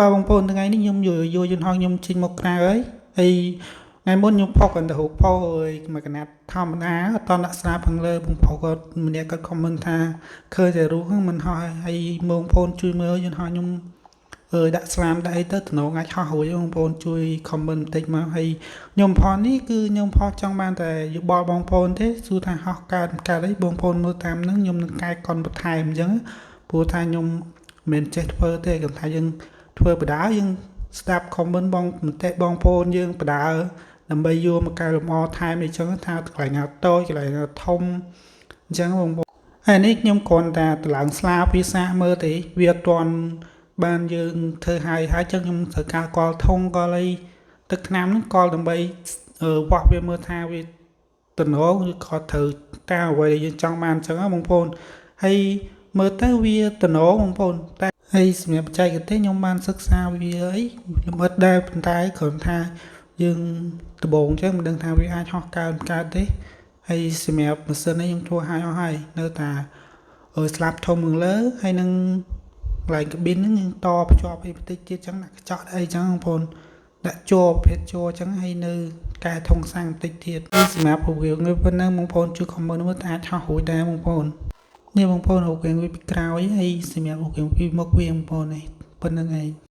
បងប្អូនថ្ងៃនេះខ្ញុំយកយន្តហោះខ្ញុំចេញមកក្រៅហើយថ្ងៃមុនខ្ញុំផុសកាន់តែរូបផុសអើយមួយកណាត់ធម្មតាអត់តដាក់ស្នាខាងលើបងប្អូនគាត់ម្នាក់គាត់ខមមិនថាឃើញតែរូបហ្នឹងមិនហោះហើយបងប្អូនជួយមើលយន្តហោះខ្ញុំដាក់ស្នាដាក់អីទៅតំណងអាចហោះរួចបងប្អូនជួយខមមិនបន្តិចមកហើយខ្ញុំផុសនេះគឺខ្ញុំផុសចង់បានតែយោបល់បងប្អូនទេសួរថាហោះកើតអីបងប្អូនមើលតាមហ្នឹងខ្ញុំនឹងកែកុនបន្ថែមអញ្ចឹងព្រោះថាខ្ញុំមិនចេះធ្វើទេគាត់ថាយើងធ្វើបដាយើងស្ដាប់ comment បងមតិបងប្អូនយើងបដាដើម្បីយកមកកែលម្អថែមអីចឹងថាកន្លែងណាតូចកន្លែងណាធំអញ្ចឹងបងប្អូនហើយនេះខ្ញុំគ្រាន់តែតម្លើងស្លាភាសាមើលទេវាអត់ទាន់បានយើងធ្វើហើយចឹងខ្ញុំត្រូវការកលធុងកលអីទឹកថ្នាំហ្នឹងកលដើម្បីវាស់វាមើលថាវាតំណងឬក៏ត្រូវតាមអ្វីដែលយើងចង់បានអញ្ចឹងបងប្អូនហើយមើលទៅវាតំណងបងប្អូនតែហើយសម្រាប់បច្ចេកទេសខ្ញុំបានសិក្សាវាអីលម្អិតដែរប៉ុន្តែគ្រាន់ថាយើងដំបូងអញ្ចឹងមិនដឹងថាវាអាចហោះកើតទេហើយសម្រាប់ម៉ាស៊ីននេះខ្ញុំធ្វើឲ្យអស់ហើយនៅតែស្លាប់ធំខាងលើហើយនឹងកន្លែងកាប៊ីនហ្នឹងយើងតភ្ជាប់អីបន្តិចទៀតអញ្ចឹងដាក់កញ្ចក់អីអញ្ចឹងបងប្អូនដាក់ជ័រប្រភេទជ័រអញ្ចឹងហើយនៅកែធុងសាំងបន្តិចទៀតសម្រាប់រូបរាងប៉ុណ្ណឹងបងប្អូនជួយ comment មើលថាអាចហោះរួចដែរបងប្អូននេះបងប្អូនរូបរាងវាពីក្រោយហើយសម្រាប់រូបរាងពីមុខវាបងប្អូននេះប៉ុណ្្នឹងឯង